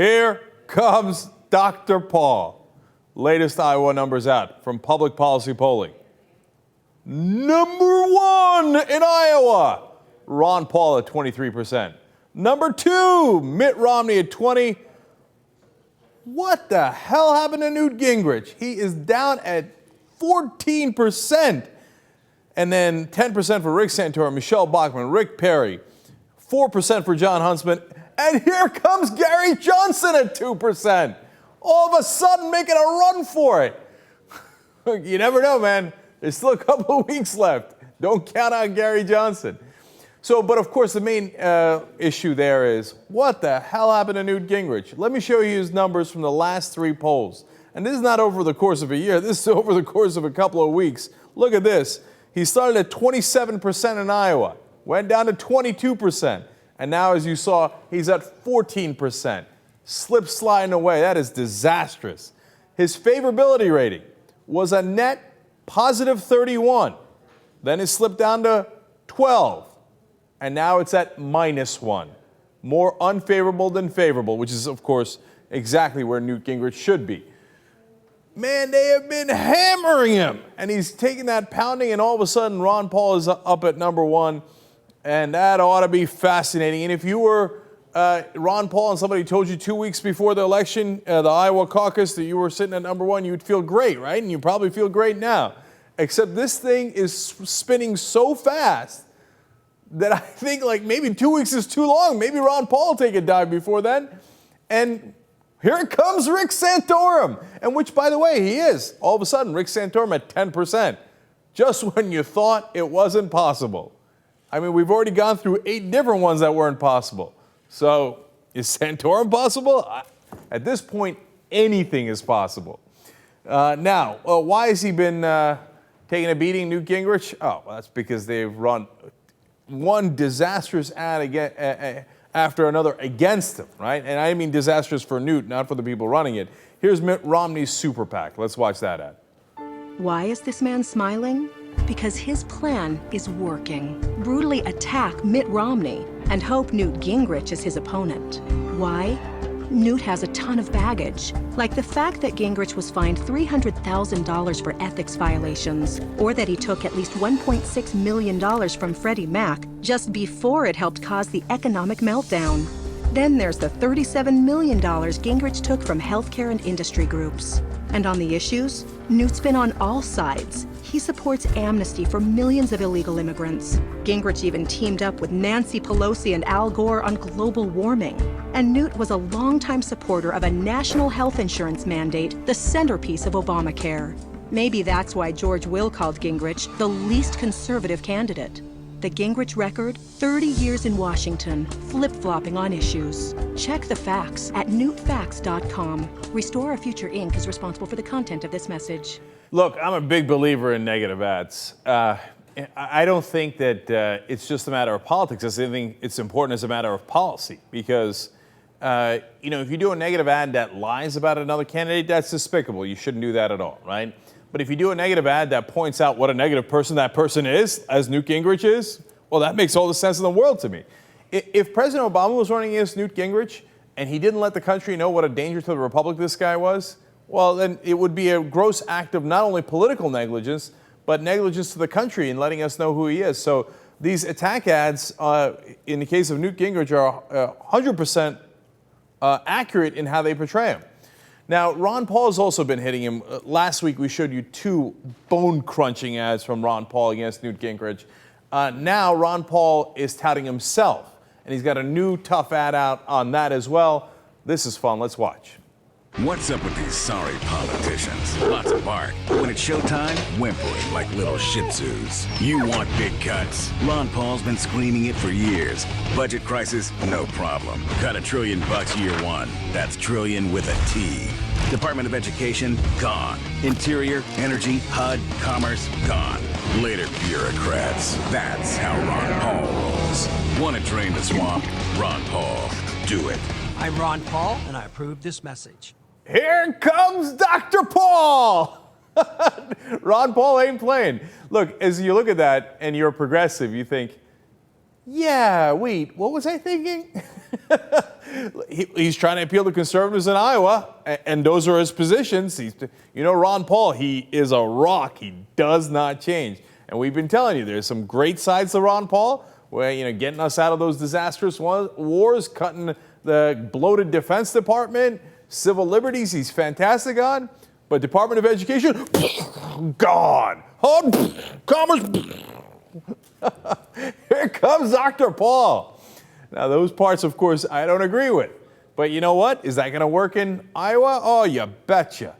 Here comes Dr. Paul. Latest Iowa numbers out from Public Policy Polling. Number one in Iowa, Ron Paul at 23%. Number two, Mitt Romney at 20%. What the hell happened to Newt Gingrich? He is down at 14%. And then 10% for Rick Santorum, Michelle Bachmann, Rick Perry, 4% for John Huntsman. And here comes Gary Johnson at 2%. All of a sudden making a run for it. You never know, man. There's still a couple of weeks left. Don't count out Gary Johnson. So, but of course, the main issue there is, what the hell happened to Newt Gingrich? Let me show you his numbers from the last three polls. And this is not over the course of a year. This is over the course of a couple of weeks. Look at this. He started at 27% in Iowa, went down to 22%. And now, as you saw, he's at 14%. Slip sliding away. That is disastrous. His favorability rating was a net positive 31. Then it slipped down to 12. And now it's at -1. More unfavorable than favorable, which is, of course, exactly where Newt Gingrich should be. Man, they have been hammering him. And he's taking that pounding, and all of a sudden, Ron Paul is up at number one. And that ought to be fascinating. And if you were Ron Paul and somebody told you 2 weeks before the election, the Iowa caucus, that you were sitting at number one, you'd feel great, right? And you probably feel great now. Except this thing is spinning so fast that I think like maybe 2 weeks is too long. Maybe Ron Paul will take a dive before then. And here comes Rick Santorum. And which, by the way, he is. All of a sudden, Rick Santorum at 10%. Just when you thought it wasn't possible. I mean, we've already gone through 8 different ones that weren't possible. So is Santorum possible? At this point, anything is possible. Now, why has he been taking a beating, Newt Gingrich? Oh, well, that's because they've run one disastrous ad after another against him, right? And I mean disastrous for Newt, not for the people running it. Here's Mitt Romney's super PAC. Let's watch that ad. Why is this man smiling? Because his plan is working. Brutally attack Mitt Romney and hope Newt Gingrich is his opponent. Why? Newt has a ton of baggage, like the fact that Gingrich was fined $300,000 for ethics violations, or that he took at least $1.6 million from Freddie Mac just before it helped cause the economic meltdown. Then there's the $37 million Gingrich took from healthcare and industry groups. And on the issues, Newt's been on all sides. He supports amnesty for millions of illegal immigrants. Gingrich even teamed up with Nancy Pelosi and Al Gore on global warming. And Newt was a longtime supporter of a national health insurance mandate, the centerpiece of Obamacare. Maybe that's why George Will called Gingrich the least conservative candidate. The Gingrich record, 30 years in Washington, flip-flopping on issues. Check the facts at newtfacts.com. Restore Our Future Inc. is responsible for the content of this message. Look, I'm a big believer in negative ads. I don't think that it's just a matter of politics. I think it's important as a matter of policy because, if you do a negative ad that lies about another candidate, that's despicable. You shouldn't do that at all, right? But if you do a negative ad that points out what a negative person that person is, as Newt Gingrich is, well, that makes all the sense in the world to me. If President Obama was running against Newt Gingrich and he didn't let the country know what a danger to the republic this guy was, well, then it would be a gross act of not only political negligence, but negligence to the country in letting us know who he is. So these attack ads, in the case of Newt Gingrich, are 100% accurate in how they portray him. Now, Ron Paul has also been hitting him. Last week, we showed you 2 bone-crunching ads from Ron Paul against Newt Gingrich. Now, Ron Paul is touting himself, and he's got a new tough ad out on that as well. This is fun. Let's watch. What's up with these sorry politicians? Lots of bark. When it's showtime, whimpering like little shih tzus. You want big cuts. Ron Paul's been screaming it for years. Budget crisis? No problem. Cut $1 trillion year one. That's trillion with a T. Department of Education? Gone. Interior, Energy, HUD, Commerce? Gone. Later, bureaucrats. That's how Ron Paul rolls. Want to drain the swamp? Ron Paul. Do it. I'm Ron Paul, and I approve this message. Here comes Dr. Paul. Ron Paul ain't playing. Look, as you look at that and you're progressive, you think, yeah, wait, what was I thinking? He's trying to appeal to conservatives in Iowa, and those are his positions. Ron Paul, he is a rock. He does not change. And we've been telling you, there's some great sides to Ron Paul, where, getting us out of those disastrous wars, cutting the bloated Defense Department, civil liberties, he's fantastic on. But Department of Education, gone. Commerce, here comes Dr. Paul. Now, those parts, of course, I don't agree with. But you know what? Is that going to work in Iowa? Oh, you betcha.